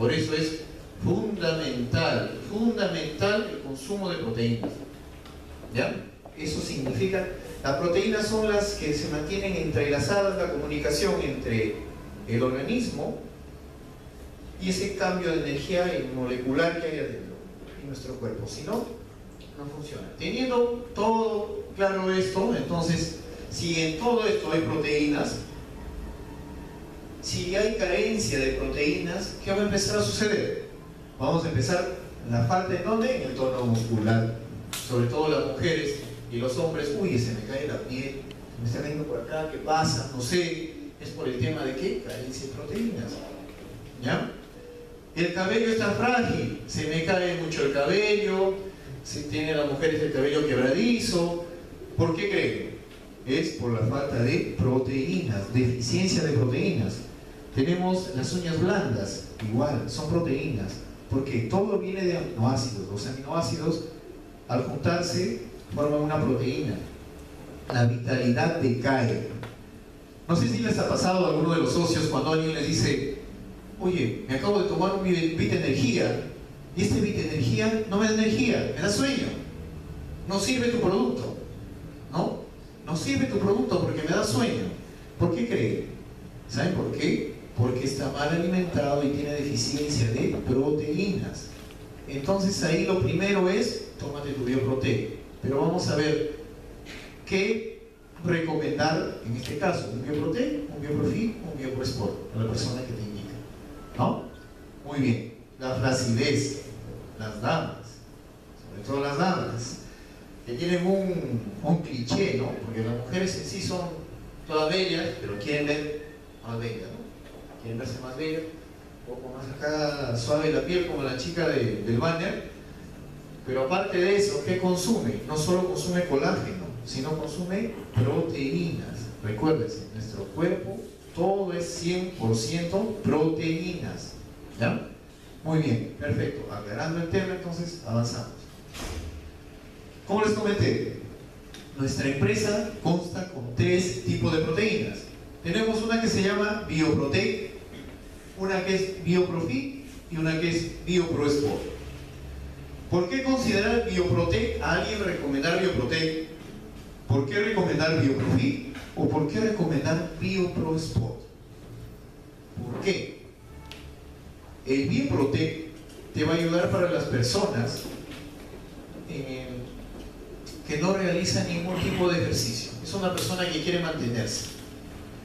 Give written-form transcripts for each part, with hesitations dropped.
Por eso es fundamental el consumo de proteínas. ¿Ya? Eso significa, las proteínas son las que se mantienen entrelazadas, la comunicación entre el organismo y ese cambio de energía molecular que hay adentro en nuestro cuerpo. Si no, no funciona. Teniendo todo claro esto, entonces, si en todo esto hay proteínas, si hay carencia de proteínas, ¿qué va a empezar a suceder? Vamos a empezar la falta ¿en dónde? En el tono muscular. Sobre todo las mujeres y los hombres, uy, se me cae la piel, me está cayendo por acá, ¿qué pasa? No sé, es por el tema de ¿qué? Carencia de proteínas. ¿Ya? El cabello está frágil, se me cae mucho el cabello, si tienen las mujeres el cabello quebradizo. ¿Por qué creen? Es por la falta de proteínas, deficiencia de proteínas. Tenemos las uñas blandas, igual, son proteínas, porque todo viene de aminoácidos. Los aminoácidos, al juntarse, forman una proteína. La vitalidad decae. No sé si les ha pasado a alguno de los socios cuando alguien les dice: oye, me acabo de tomar un Vita Energía, y este Vita Energía no me da energía, me da sueño. No sirve tu producto, ¿no? No sirve tu producto porque me da sueño. ¿Por qué creen? ¿Saben por qué? Porque está mal alimentado y tiene deficiencia de proteínas. Entonces ahí lo primero es, tómate tu Bioprote. Pero vamos a ver qué recomendar en este caso: un Bioprote, un Bioprofit, un Bioprosport, a la persona que te indica, ¿no? Muy bien. La flacidez, las damas, sobre todo las damas, que tienen un cliché, ¿no? Porque las mujeres en sí son todas bellas, pero quieren ver más bellas, ¿no? Quieren verse más bellas, un poco más acá suave la piel, como la chica del banner. Pero aparte de eso, ¿qué consume? No solo consume colágeno, sino consume proteínas. Recuérdense, nuestro cuerpo todo es 100% proteínas. ¿Ya? Muy bien, perfecto. Aclarando el tema, entonces avanzamos. Como les comenté, nuestra empresa consta con 3 tipos de proteínas. Tenemos una que se llama Bioprote, una que es Bioprofit y una que es Bioprosport. ¿Por qué considerar Bioprote a alguien recomendar Bioprote? ¿Por qué recomendar Bioprofit? ¿O por qué recomendar Bioprosport? ¿Por qué? El Bioprote te va a ayudar para las personas que no realizan ningún tipo de ejercicio. Es una persona que quiere mantenerse.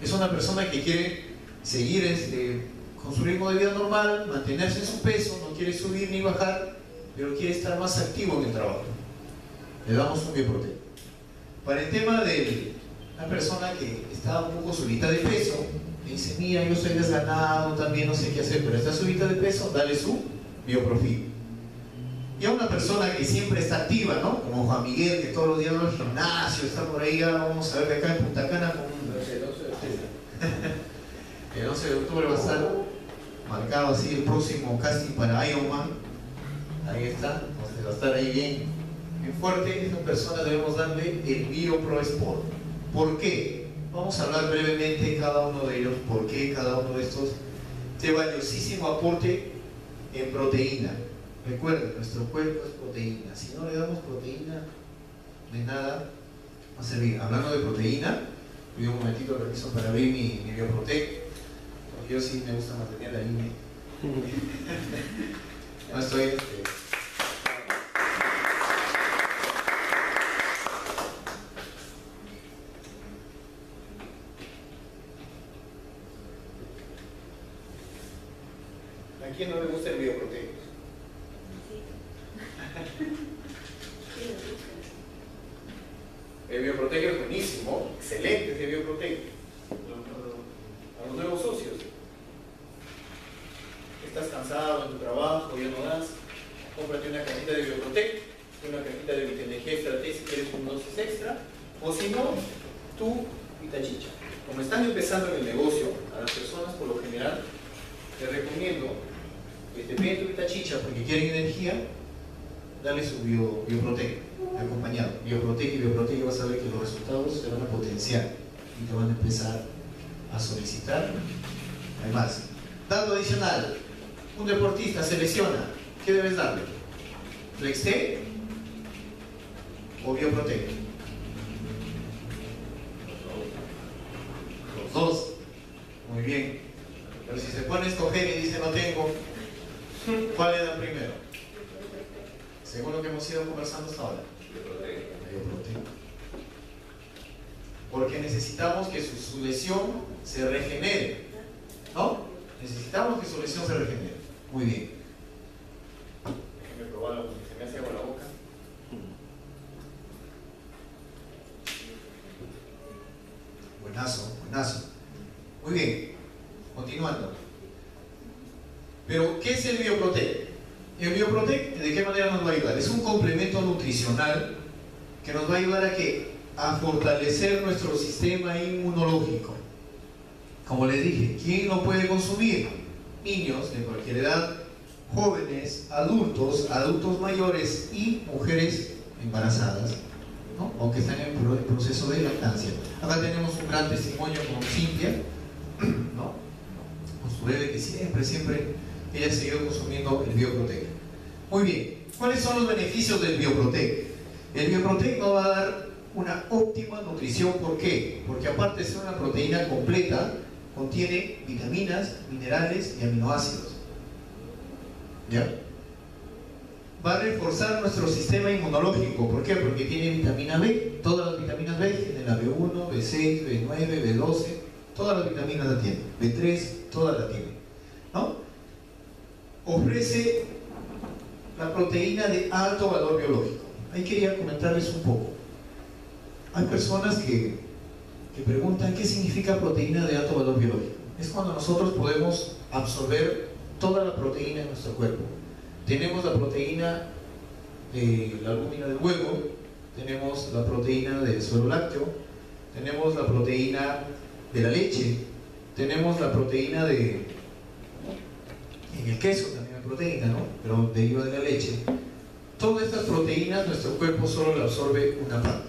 Es una persona que quiere seguir con su ritmo de vida normal, mantenerse en su peso, no quiere subir ni bajar, pero quiere estar más activo en el trabajo. Le damos un Bioprote. Para el tema de una persona que está un poco subida de peso, me dice: mira, yo soy desganado, también no sé qué hacer, pero está subida de peso, dale su Bioprofit. Y a una persona que siempre está activa, ¿no? Como Juan Miguel, que todos los días va al gimnasio, está por ahí, vamos a ver que acá en Punta Cana con el 11 de octubre va a estar marcado así el próximo casting para Ironman. Ahí está, entonces va a estar ahí bien fuerte. Esta persona debemos darle el Bioprosport. ¿Por qué? Vamos a hablar brevemente cada uno de ellos, por qué cada uno de estos de valiosísimo aporte en proteína. Recuerden, nuestro cuerpo es proteína. Si no le damos proteína, de nada va a servir. Hablando de proteína, pido un momentito de permiso para abrir mi Bioprote, porque yo sí me gusta mantener la línea. No estoy... ¿A quién no le gusta el Bioprote? El Bioprote es buenísimo, excelente ese Bioprote. A los nuevos socios, estás cansado en tu trabajo, ya no das, cómprate una cajita de Bioprote, una cajita de Vita Energía Extra T si quieres un dosis extra, o si no, tu Vita Chicha. Como están empezando en el negocio, a las personas por lo general les recomiendo que te piden tu Vita Chicha porque quieren energía, dale su Bioprote acompañado. Bioprote y vas a ver que los resultados te van a potenciar y te van a empezar a solicitar. Además, dato adicional, Un deportista se lesiona, ¿qué debes darle? ¿Flextec o Bioprotec? Los dos. Muy bien. Pero si se pone a escoger y dice no tengo, ¿cuál le dan primero? Según lo que hemos ido conversando hasta ahora. Bioprotec. Porque necesitamos que su lesión se regenere, ¿no? Necesitamos que su lesión se regenere. Muy bien. Déjenme probarlo porque se me hace agua la boca. Buenazo, buenazo. Muy bien. Continuando. Pero, ¿qué es el Bioprotec? El Bioprotec, ¿de qué manera nos va a ayudar? Es un complemento nutricional que nos va a ayudar a ¿qué? A fortalecer nuestro sistema inmunológico. Como les dije, ¿quién lo puede consumir? Niños de cualquier edad, jóvenes, adultos, adultos mayores y mujeres embarazadas, ¿no? O que están en proceso de lactancia. Acá tenemos un gran testimonio con Cintia, ¿no? Con su bebé que siempre ella siguió consumiendo el Bioprotec. Muy bien, ¿cuáles son los beneficios del Bioprotec? El Bioprotec nos va a dar una óptima nutrición. ¿Por qué? Porque aparte de ser una proteína completa, contiene vitaminas, minerales y aminoácidos. ¿Ya? Va a reforzar nuestro sistema inmunológico. ¿Por qué? Porque tiene vitamina B. Todas las vitaminas B tienen la B1, B6, B9, B12. Todas las vitaminas la tienen. B3, todas la tienen, ¿no? Ofrece la proteína de alto valor biológico. Ahí quería comentarles un poco. Hay personas que preguntan qué significa proteína de alto valor biológico. Es cuando nosotros podemos absorber toda la proteína en nuestro cuerpo. Tenemos la proteína de la albúmina del huevo, tenemos la proteína del suero lácteo, tenemos la proteína de la leche, tenemos la proteína de... En el queso también hay proteína, ¿no? Pero deriva de la leche. Todas estas proteínas nuestro cuerpo solo la absorbe una parte.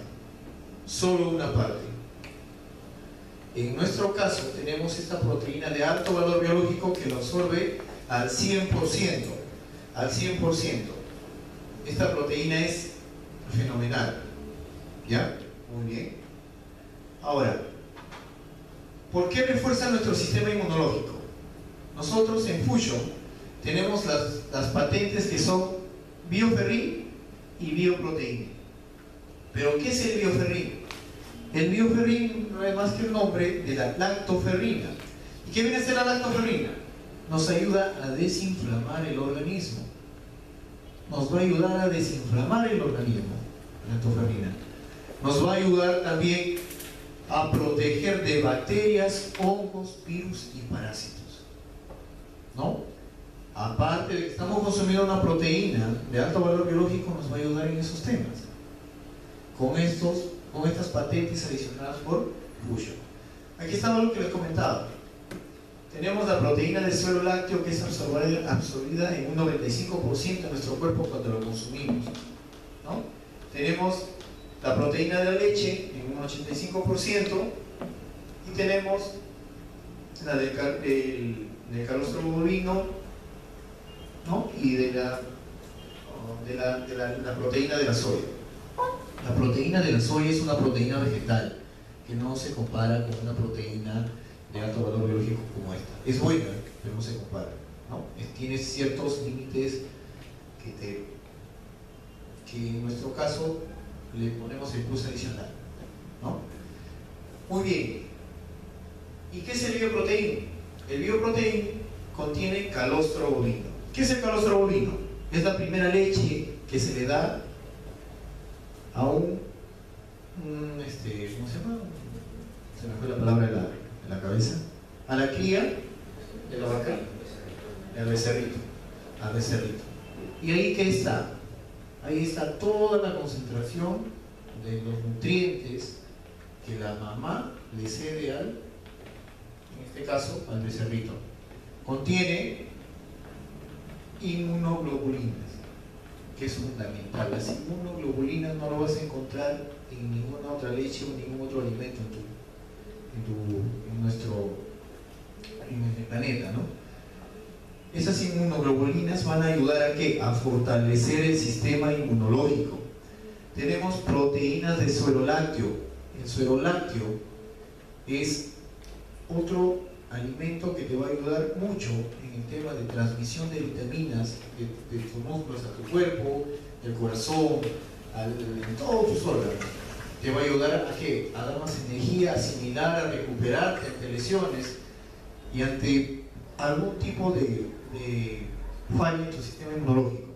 Solo una parte. En nuestro caso tenemos esta proteína de alto valor biológico que lo absorbe al 100%. Al 100%. Esta proteína es fenomenal. ¿Ya? Muy bien. Ahora, ¿por qué refuerza nuestro sistema inmunológico? Nosotros en Fusion tenemos las patentes que son bioferrín y bioproteína. ¿Pero qué es el bioferrín? El bioferrín no es más que el nombre de la lactoferrina. ¿Y qué viene a ser la lactoferrina? Nos ayuda a desinflamar el organismo. Nos va a ayudar a desinflamar el organismo, la lactoferrina. Nos va a ayudar también a proteger de bacterias, hongos, virus y parásitos, ¿no? Aparte de que estamos consumiendo una proteína de alto valor biológico, nos va a ayudar en esos temas. Con estas patentes adicionadas por Fusion. Aquí está lo que les comentaba. Tenemos la proteína del suero lácteo que es absorbida en un 95% de nuestro cuerpo cuando lo consumimos, ¿no? Tenemos la proteína de la leche en un 85% y tenemos la del calostro bovino, ¿no? Y de la proteína de la soya. La proteína de la soya es una proteína vegetal que no se compara con una proteína de alto valor biológico como esta. Es buena, pero no se compara, ¿no? Tiene ciertos límites que en nuestro caso le ponemos el plus adicional, ¿no? Muy bien. ¿Y qué es el bioproteín? El bioproteín contiene calostro bovino. ¿Qué es el calostro bovino? Es la primera leche que se le da a un ¿cómo se llama? Se me fue la palabra de la cabeza. A la cría de la vaca, al becerrito. ¿Y ahí qué está? Ahí está toda la concentración de los nutrientes que la mamá le cede en este caso, al becerrito. Contiene inmunoglobulinas, que es fundamental. Las inmunoglobulinas no lo vas a encontrar en ninguna otra leche o ningún otro alimento en el planeta, ¿no? Esas inmunoglobulinas van a ayudar ¿a qué? A fortalecer el sistema inmunológico. Tenemos proteínas de suero lácteo. El suero lácteo es otro alimento que te va a ayudar mucho en el tema de transmisión de vitaminas de tus músculos a tu cuerpo, del corazón, en todos tus órganos. Te va a ayudar ¿a qué? A dar más energía, a asimilar, a recuperarte ante lesiones y ante algún tipo de falla en tu sistema inmunológico.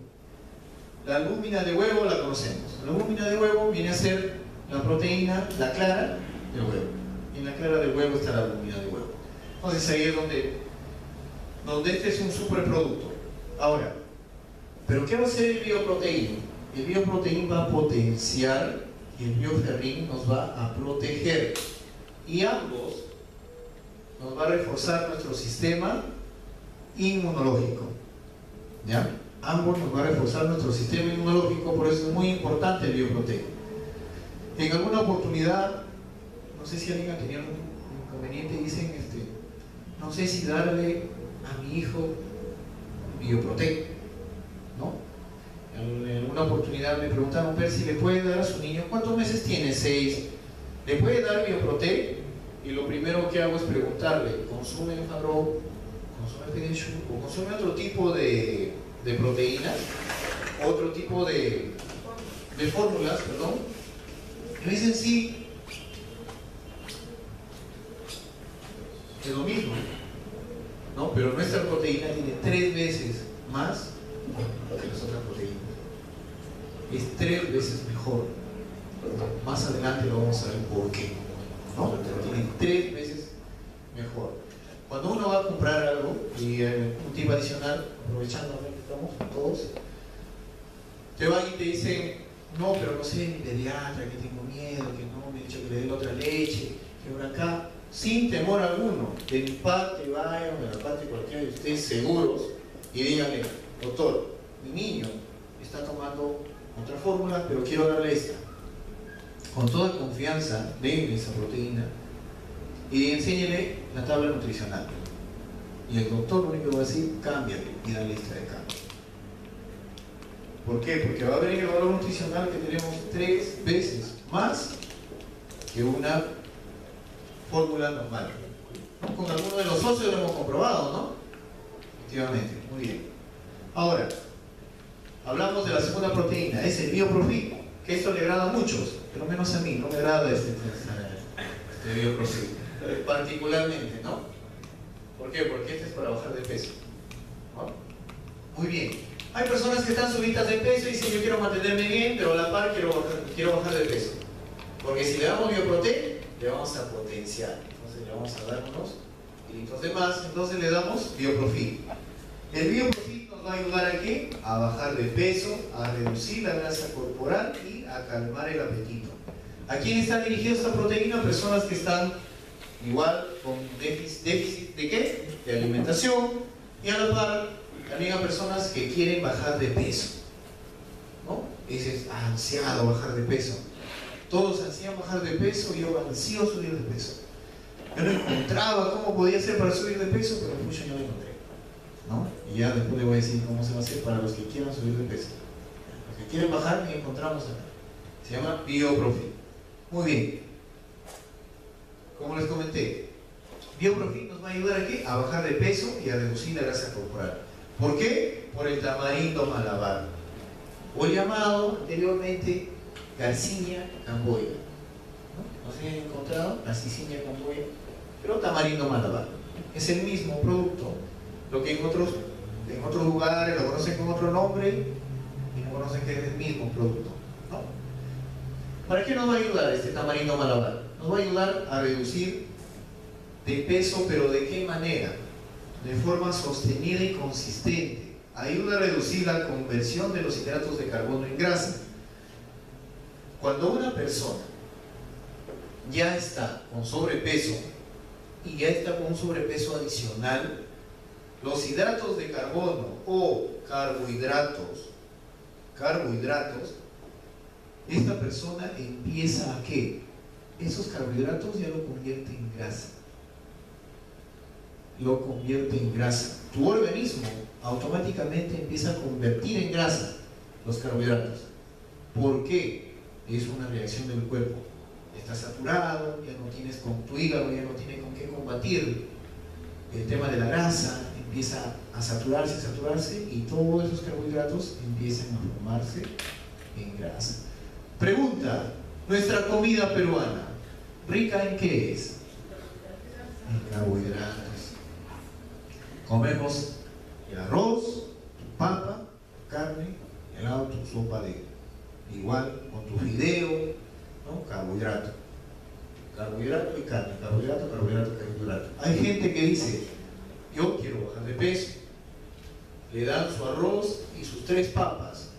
La albúmina de huevo la conocemos. La albúmina de huevo viene a ser la proteína, la clara del huevo. Y en la clara del huevo está la albúmina de huevo. Entonces ahí es donde este es un superproducto. Ahora, ¿pero qué va a hacer el bioproteín? El bioproteín va a potenciar y el bioferrín nos va a proteger. Y ambos nos va a reforzar nuestro sistema inmunológico. ¿Ya? Ambos nos va a reforzar nuestro sistema inmunológico, por eso es muy importante el bioproteín. En alguna oportunidad, no sé si alguien ha tenido algún inconveniente, dicen, no sé si darle a mi hijo bioproteín, ¿no? En alguna oportunidad me preguntaron, ver si le puede dar a su niño, ¿cuántos meses tiene? 6. ¿Le puede dar bioproteín? Y lo primero que hago es preguntarle, ¿consume Fabro? ¿Consume Pediasure? ¿O consume otro tipo de proteínas? ¿Otro tipo de fórmulas, perdón? Y me dicen sí. Es lo mismo, ¿no? Pero nuestra proteína tiene 3 veces más que las otras proteínas. Es 3 veces mejor. Más adelante lo vamos a ver por qué, ¿no? Pero tiene 3 veces mejor. Cuando uno va a comprar algo, y un tip adicional, aprovechando que estamos todos, te van y te dicen, no, pero no sé, mi pediatra, que tengo miedo, que no, me ha dicho que le dé la otra leche, que por acá, sin temor alguno, de mi parte vayan, de la parte de cualquiera de ustedes seguros, y díganle, doctor, mi niño está tomando otra fórmula, pero quiero darle esta. Con toda confianza, denle esa proteína y enséñele la tabla nutricional. Y el doctor lo único que va a decir, cámbiale y dale esta de cambio. ¿Por qué? Porque va a ver en el valor nutricional que tenemos 3 veces más que una fórmula normal. ¿No? Con alguno de los socios lo hemos comprobado, ¿no? Efectivamente, muy bien. Ahora, hablamos de la segunda proteína, es el bioprofil, que esto le agrada a muchos, pero menos a mí, no me agrada este bioprofil, particularmente, ¿no? ¿Por qué? Porque este es para bajar de peso, ¿no? Muy bien. Hay personas que están subidas de peso y dicen, yo quiero mantenerme bien, pero a la par quiero bajar de peso. Porque si le damos bioproteína, le vamos a potenciar. Entonces le vamos a dar unos granitos de más, entonces le damos bioprofil. El bioprofil nos va a ayudar a ¿qué? A bajar de peso, a reducir la grasa corporal y a calmar el apetito. ¿A quién está dirigida esta proteína? Personas que están igual con déficit ¿de qué? De alimentación, y a la par también a personas que quieren bajar de peso, ¿no? Dices, ansiado bajar de peso. Todos ansían bajar de peso y yo ansío subir de peso. Yo no encontraba cómo podía hacer para subir de peso, pero mucho yo lo encontré, ¿no? Y ya después le voy a decir cómo se va a hacer para los que quieran subir de peso. Los que quieren bajar, ni encontramos acá. Se llama bioprofil. Muy bien. Como les comenté, bioprofil nos va a ayudar a ¿qué? A bajar de peso y a reducir la grasa corporal. ¿Por qué? Por el tamarindo malabar, o el llamado anteriormente Garcinia camboya. ¿No se han encontrado? Garcinia camboya, pero tamarindo malabar. Es el mismo producto. Lo que en otros lugares lo conocen con otro nombre y no conocen que es el mismo producto, ¿no? ¿Para qué nos va a ayudar este tamarindo malabar? Nos va a ayudar a reducir de peso, pero ¿de qué manera? De forma sostenida y consistente. Ayuda a reducir la conversión de los hidratos de carbono en grasa. Cuando una persona ya está con sobrepeso y ya está con un sobrepeso adicional, los hidratos de carbono o carbohidratos, esta persona empieza a ¿qué? Esos carbohidratos ya lo convierte en grasa. Lo convierte en grasa. Tu organismo automáticamente empieza a convertir en grasa los carbohidratos. ¿Por qué? Es una reacción del cuerpo. Está saturado, ya no tienes con tu hígado, ya no tiene con qué combatir el tema de la grasa, empieza a saturarse y todos esos carbohidratos empiezan a formarse en grasa. Pregunta, ¿nuestra comida peruana rica en qué es? En carbohidratos. Comemos el arroz, tu papa, tu carne, helado, tu sopa de igual, con tu fideo, ¿no? Carbohidrato. Carbohidrato y carne, carbohidrato. Hay gente que dice, yo quiero bajar de peso, le dan su arroz y sus 3 papas,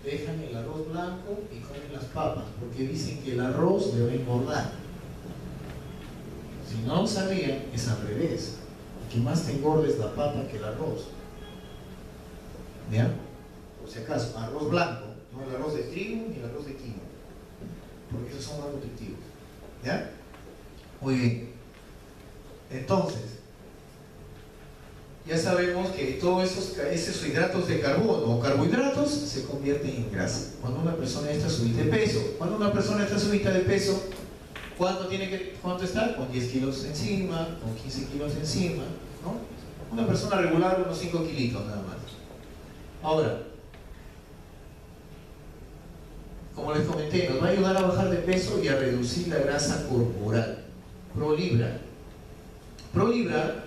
dejan el arroz blanco y comen las papas, porque dicen que el arroz le va a engordar. Si no lo sabían, es al revés. Que más te engorda es la papa que el arroz. ¿Ya? Por si acaso, arroz blanco, no el arroz de trigo ni el arroz de quinoa, porque esos son más nutritivos. ¿Ya? Muy bien. Entonces, ya sabemos que todos esos hidratos de carbono o carbohidratos se convierten en grasa. Cuando una persona está subida de peso, ¿cuánto está? Con 10 kilos encima, con 15 kilos encima, ¿no? Una persona regular, unos 5 kilitos nada más. Ahora, como les comenté, nos va a ayudar a bajar de peso y a reducir la grasa corporal. ProLibra. ProLibra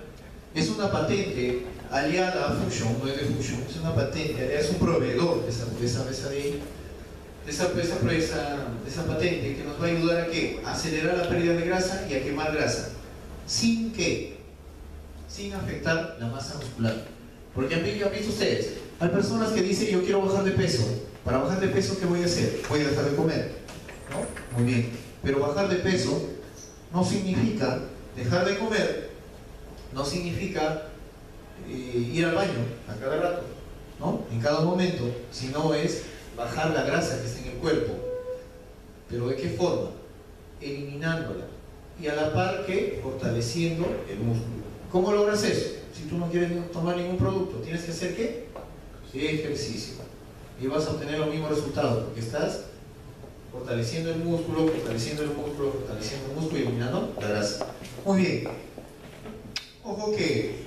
es una patente aliada a Fusion, no es de Fusion, es una patente, es un proveedor de esa patente que nos va a ayudar a ¿qué? A acelerar la pérdida de grasa y a quemar grasa. ¿Sin qué? Sin afectar la masa muscular. Porque han visto ustedes, hay personas que dicen yo quiero bajar de peso. Para bajar de peso, ¿qué voy a hacer? Voy a dejar de comer, ¿no? Muy bien. Pero bajar de peso no significa dejar de comer, no significa ir al baño a cada rato, ¿no? En cada momento, sino es bajar la grasa que está en el cuerpo. ¿Pero de qué forma? Eliminándola. Y a la par que fortaleciendo el músculo. ¿Cómo logras eso? Si tú no quieres tomar ningún producto, ¿tienes que hacer qué? Ejercicio. Y vas a obtener los mismos resultados, porque estás fortaleciendo el músculo y eliminando la grasa. Muy bien. Ojo que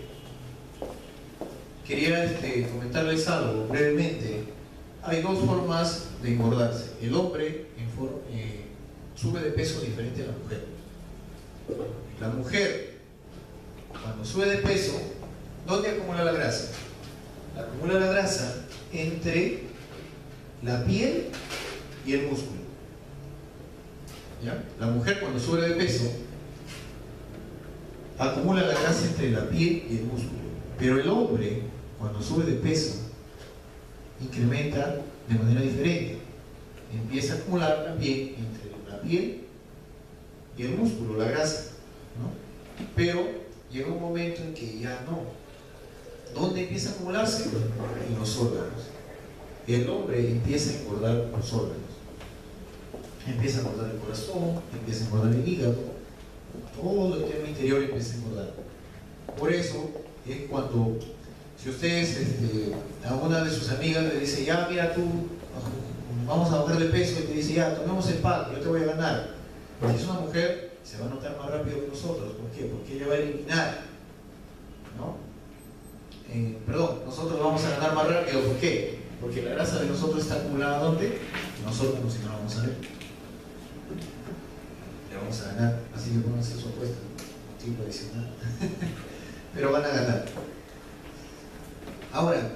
quería comentarles algo brevemente. Hay 2 formas de engordarse. El hombre sube de peso diferente a la mujer. La mujer, cuando sube de peso, ¿dónde acumula la grasa? Acumula la grasa entre la piel y el músculo. ¿Ya? La mujer cuando sube de peso acumula la grasa entre la piel y el músculo, pero el hombre cuando sube de peso incrementa de manera diferente, empieza a acumular también entre la piel y el músculo, la grasa, ¿no? Pero llega un momento en que ya no. ¿Dónde empieza a acumularse? En los órganos. El hombre empieza a engordar los órganos. Empieza a engordar el corazón, empieza a engordar el hígado, todo el tema interior empieza a engordar. Por eso es cuando, si ustedes a una de sus amigas le dice, ya mira tú, vamos a bajar de peso, y te dice, ya tomemos empate, yo te voy a ganar. Si es una mujer, se va a notar más rápido que nosotros. ¿Por qué? Porque ella va a eliminar, ¿no? Perdón, nosotros vamos a ganar más rápido. ¿Por qué? Porque la grasa de nosotros está acumulada ¿dónde? Nosotros, no, si no la vamos a ver. Le vamos a ganar, así que pónganse su apuesta, tipo adicional. Pero van a ganar. Ahora,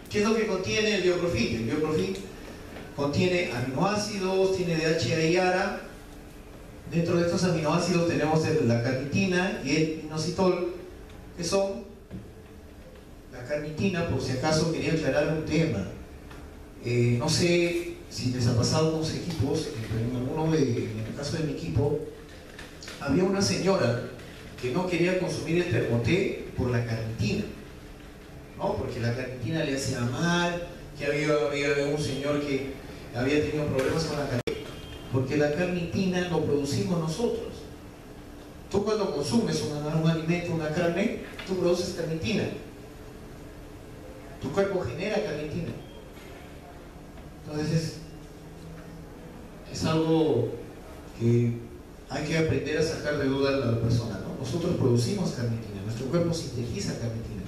¿qué es lo que contiene el Bioprofit? El Bioprofit contiene aminoácidos, tiene DHA y ARA. Dentro de estos aminoácidos tenemos la carnitina y el inositol, que son la carnitina, por si acaso quería aclarar un tema. No sé si les ha pasado a unos equipos, en el caso de mi equipo, había una señora que no quería consumir el termoté por la carnitina, ¿no? Porque la carnitina le hacía mal, que había un señor que había tenido problemas con la carnitina, porque la carnitina lo producimos nosotros. Tú cuando consumes un alimento, una carne, tú produces carnitina. Tu cuerpo genera carnitina. Entonces es algo que hay que aprender a sacar de duda a la persona, ¿no? Nosotros producimos carnitina, nuestro cuerpo sintetiza carnitina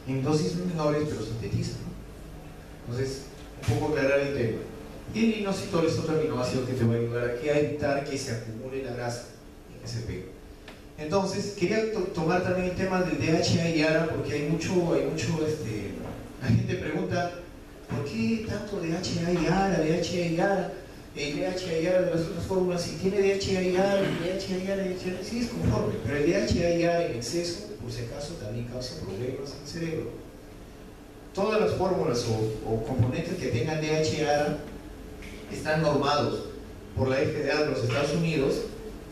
en dosis menores, pero sintetiza, ¿no? Entonces, un poco aclarar el tema. Y el inositol es otro aminoácido que te va a ayudar aquí a evitar que se acumule la grasa y que se pegue. Entonces, quería tomar también el tema del DHA y ARA, porque hay mucho, la gente pregunta, ¿por qué tanto DHA y ARA, DHA y ARA? El DHA y ARA de las otras fórmulas, si tiene DHA y ARA, DHA y ARA, sí es conforme, pero el DHA y ARA en exceso, por si acaso, también causa problemas en el cerebro. Todas las fórmulas o componentes que tengan DHA y ARA están normados por la FDA de los Estados Unidos,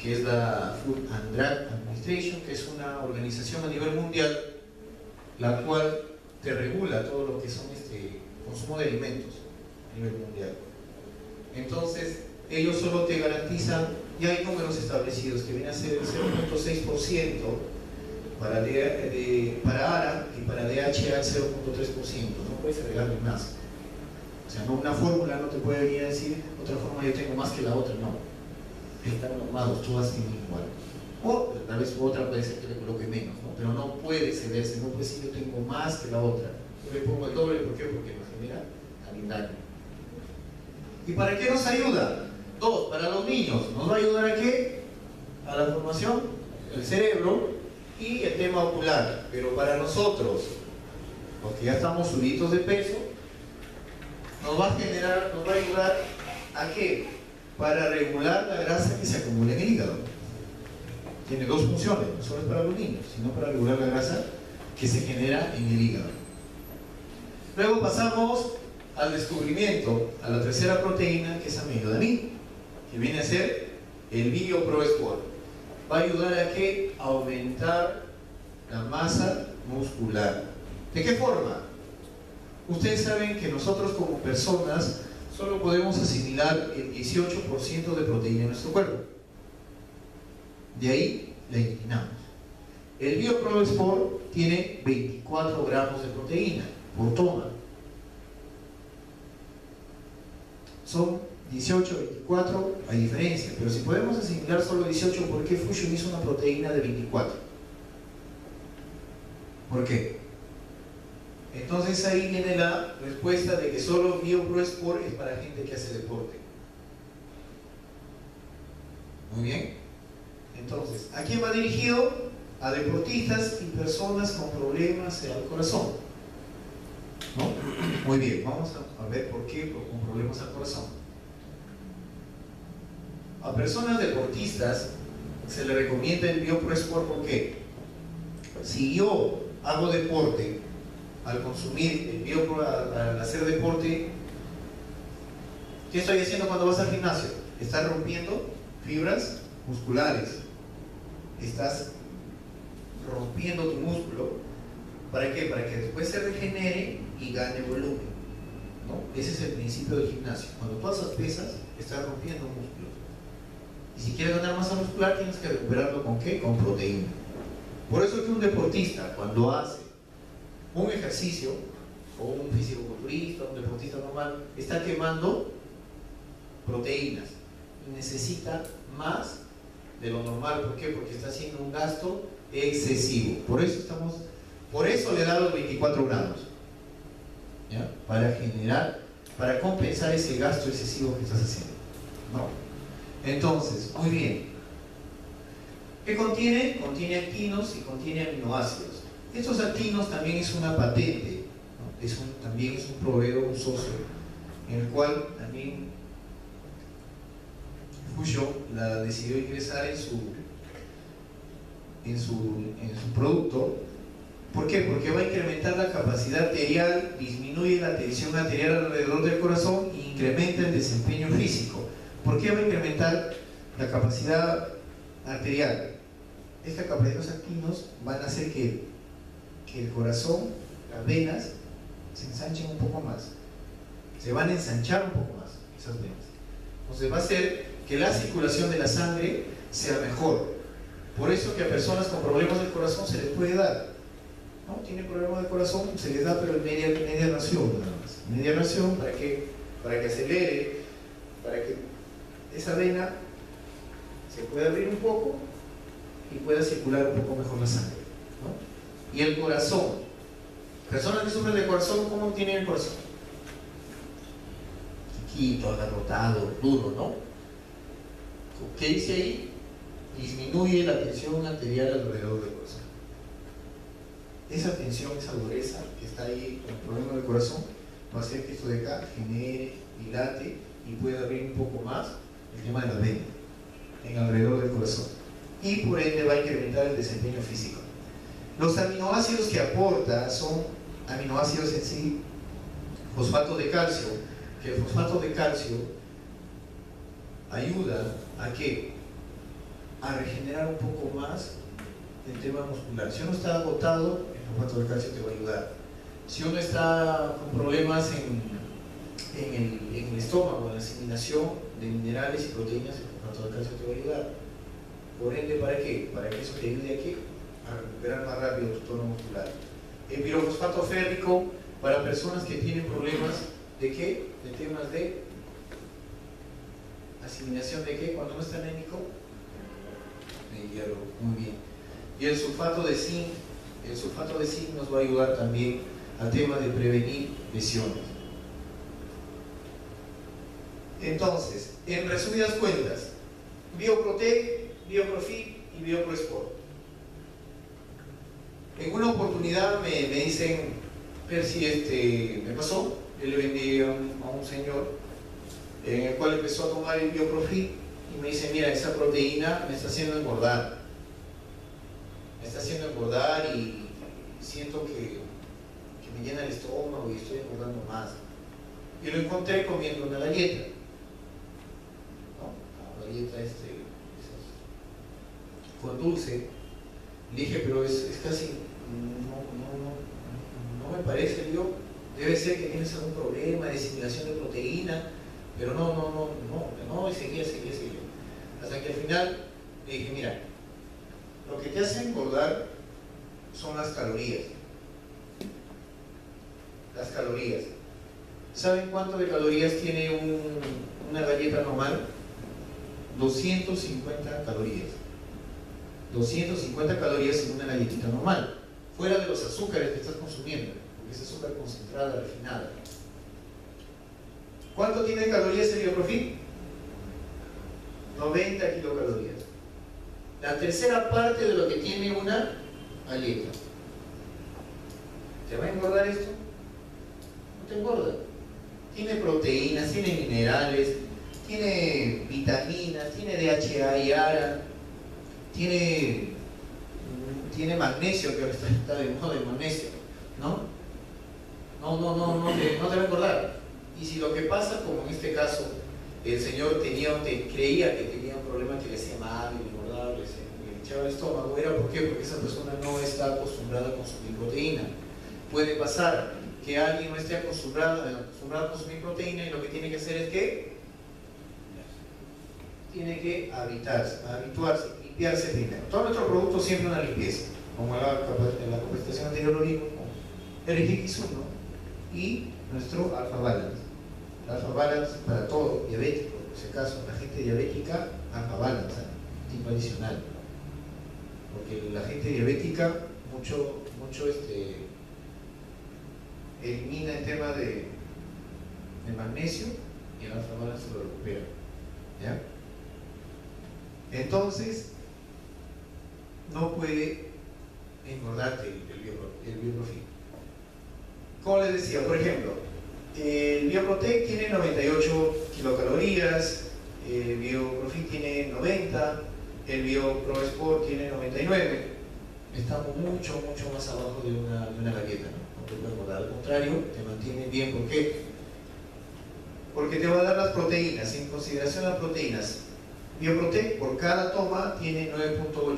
que es la Food and Drug Administration, que es una organización a nivel mundial, la cual te regula todo lo que son consumo de alimentos a nivel mundial. Entonces, ellos solo te garantizan, y hay números establecidos, que viene a ser el 0.6% para ARA y para DHA el 0.3%, no puedes agregarle más. O sea, no, una fórmula no te puede venir a decir, otra fórmula yo tengo más que la otra, no. Están normados, todas tienen igual. O tal vez otra puede ser que le coloque menos, ¿no? Pero no puede cederse, no puede decir yo tengo más que la otra. Yo le pongo el doble, ¿por qué? Porque nos genera también daño. ¿Y para qué nos ayuda? Dos, para los niños. ¿Nos va a ayudar a qué? A la formación del cerebro y el tema ocular. Pero para nosotros, los que ya estamos subidos de peso, nos va a ayudar ¿a qué? Para regular la grasa que se acumula en el hígado. Tiene dos funciones, no solo es para los niños, sino para regular la grasa que se genera en el hígado. Luego pasamos al descubrimiento, a la tercera proteína, que es amiloidamina, que viene a ser el BioProSport. Va a ayudar a que aumentar la masa muscular. ¿De qué forma? Ustedes saben que nosotros como personas solo podemos asimilar el 18% de proteína en nuestro cuerpo. De ahí la eliminamos. El BioProSport tiene 24 gramos de proteína por toma. Son 18, 24, hay diferencia, pero si podemos asimilar solo 18, ¿por qué Fusion hizo una proteína de 24? ¿Por qué? Entonces ahí viene la respuesta de que solo BioProSport es para gente que hace deporte. Muy bien. Entonces, ¿a quién va dirigido? A deportistas y personas con problemas al corazón, ¿no? Muy bien, vamos a ver por qué con problemas al corazón. A personas deportistas se le recomienda el BioProSport. ¿Por qué? Si yo hago deporte, al consumir el BioPro, al hacer deporte, ¿qué estoy haciendo cuando vas al gimnasio? Estás rompiendo fibras musculares, estás rompiendo tu músculo. ¿Para qué? Para que después se regenere y gane volumen, ¿no? Ese es el principio del gimnasio. Cuando tú haces pesas, estás rompiendo músculos. Y si quieres ganar masa muscular, tienes que recuperarlo ¿con qué? Con proteína. Por eso es que un deportista, cuando hace un ejercicio, o un fisicoculturista, un deportista normal, está quemando proteínas y necesita más de lo normal. ¿Por qué? Porque está haciendo un gasto excesivo. Por eso le da los 24 gramos, ¿ya? Para compensar ese gasto excesivo que estás haciendo, ¿no? Entonces, muy bien. ¿Qué contiene? Contiene actinos y contiene aminoácidos. Estos actinos también es una patente, ¿no? También es un proveedor, un socio, en el cual también Fusion la decidió ingresar en su producto. ¿Por qué? Porque va a incrementar la capacidad arterial, disminuye la tensión arterial alrededor del corazón e incrementa el desempeño físico. ¿Por qué va a incrementar la capacidad arterial? Esta capacidad de los actinos van a hacer que el corazón, las venas, se ensanchen un poco más. Se van a ensanchar un poco más esas venas. Entonces va a hacer que la circulación de la sangre sea mejor. Por eso que a personas con problemas del corazón se les puede dar. ¿No? Tienen problemas del corazón, se les da, pero en media ración nada más. Media ración para que acelere, para que esa vena se pueda abrir un poco y pueda circular un poco mejor la sangre, ¿no? Y el corazón, personas que sufren de corazón, ¿cómo tienen el corazón? Chiquito, agarrotado, duro, ¿no? ¿Qué dice ahí? Disminuye la tensión arterial alrededor del corazón. Esa tensión, esa dureza que está ahí con el problema del corazón va a hacer que esto de acá genere, dilate y pueda abrir un poco más el tema de la vena en alrededor del corazón, y por ende va a incrementar el desempeño físico. Los aminoácidos que aporta son aminoácidos en sí, fosfato de calcio, que el fosfato de calcio ayuda a que a regenerar un poco más el tema muscular. Si uno está agotado, el fosfato de calcio te va a ayudar. Si uno está con problemas en el estómago, en la asimilación de minerales y proteínas, el fosfato de calcio te va a ayudar. Por ende, ¿para qué? Para que eso te ayude a, ¿qué? A recuperar más rápido tu tono muscular. El pirofosfato férrico para personas que tienen problemas ¿de qué? De temas de asimilación de qué, cuando no está anémico, de hierro, muy bien. Y el sulfato de zinc nos va a ayudar también al tema de prevenir lesiones. Entonces, en resumidas cuentas, Bioprotec, Bioprofit y Bioprosport. En una oportunidad me dicen, Percy, me pasó, yo le vendí a un señor en el cual empezó a tomar el Bioprofit y me dice, mira, esa proteína me está haciendo engordar. Me está haciendo engordar y siento que me llena el estómago y estoy engordando más. Y lo encontré comiendo una galleta. ¿No? La galleta con dulce. Le dije, pero es casi, no me parece, yo, debe ser que tienes algún problema de asimilación de proteína, pero no, y seguía. Hasta que al final le dije, mira, lo que te hace engordar son las calorías. Las calorías. ¿Saben cuánto de calorías tiene una galleta normal? 250 calorías. 250 calorías en una galletita normal, fuera de los azúcares que estás consumiendo, porque es azúcar concentrada, refinada. ¿Cuánto tiene calorías el Bioprofit? 90 kilocalorías. La tercera parte de lo que tiene una galleta. ¿Te va a engordar esto? No te engorda. Tiene proteínas, tiene minerales, tiene vitaminas, tiene DHA y ARA, tiene magnesio, que ahora está de moda el magnesio, ¿no? No te va a engordar. Y si lo que pasa, como en este caso, el señor creía que tenía un problema que le hacía mal, le engordaba, le hinchaba el estómago, ¿era por qué? Porque esa persona no está acostumbrada a consumir proteína. Puede pasar que alguien no esté acostumbrado a consumir proteína y lo que tiene que hacer es que tiene que habituarse, limpiarse primero. Todo nuestro producto siempre una limpieza, como en la capacitación anterior lo vimos, el RGX1 y nuestro Alpha Balance. Alpha Balance para todo, diabético, por si acaso, la gente diabética, Alpha Balance, tipo adicional. Porque la gente diabética mucho elimina el tema de magnesio y el Alpha Balance lo recupera. ¿Ya? Entonces, no puede engordarte el Bioprofit. Como les decía, por ejemplo, el Bioprotec tiene 98 kilocalorías, el Bioprofit tiene 90, el Bioprosport tiene 99. Estamos mucho más abajo de una galleta, ¿no? No te puede engordar, al contrario, te mantiene bien. ¿Por qué? Porque te va a dar las proteínas, en consideración las proteínas. Bioprotec por cada toma tiene 9.8,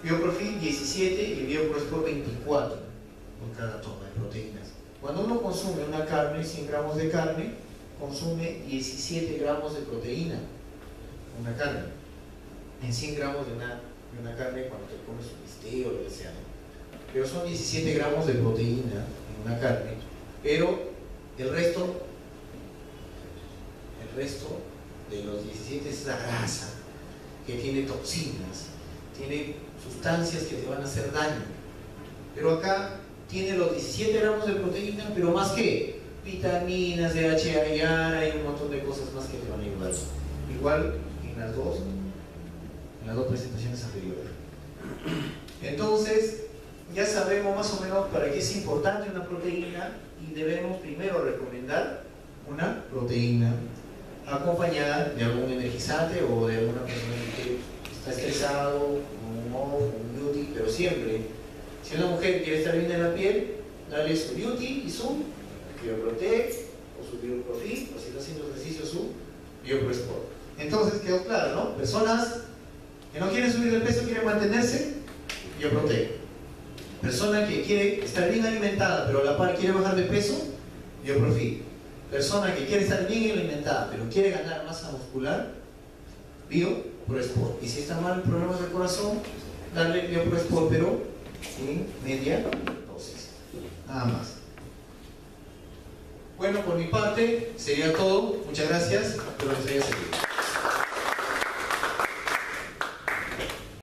Bioprofit 17 y Bioprosport 24 por cada toma de proteínas. Cuando uno consume una carne, 100 gramos de carne, consume 17 gramos de proteína, una carne. en 100 gramos de una carne cuando te comes un bistec o lo que sea, ¿no? Pero son 17 gramos de proteína en una carne, pero el resto de los 17 es la grasa, que tiene toxinas, tiene sustancias que te van a hacer daño. Pero acá tiene los 17 gramos de proteína, pero más que vitaminas, DHA, y un montón de cosas más que te van a ayudar. Igual en las dos presentaciones anteriores. Entonces, ya sabemos más o menos para qué es importante una proteína y debemos primero recomendar una proteína acompañada de algún energizante o de alguna persona que está estresado, un beauty, pero siempre, si una mujer quiere estar bien de la piel, dale su beauty y su BioProtect o su BioProfit, o si está haciendo ejercicio, su BioProSport. Entonces quedó claro, ¿no? Personas que no quieren subir de peso, quieren mantenerse, BioProtect. Persona que quiere estar bien alimentada, pero a la par quiere bajar de peso, BioProfit. Persona que quiere estar bien alimentada, pero quiere ganar masa muscular, BioProSport. Y si está mal problemas del corazón, darle BioProSport, pero en media dosis. Nada más. Bueno, por mi parte sería todo. Muchas gracias. Espero que les haya servido.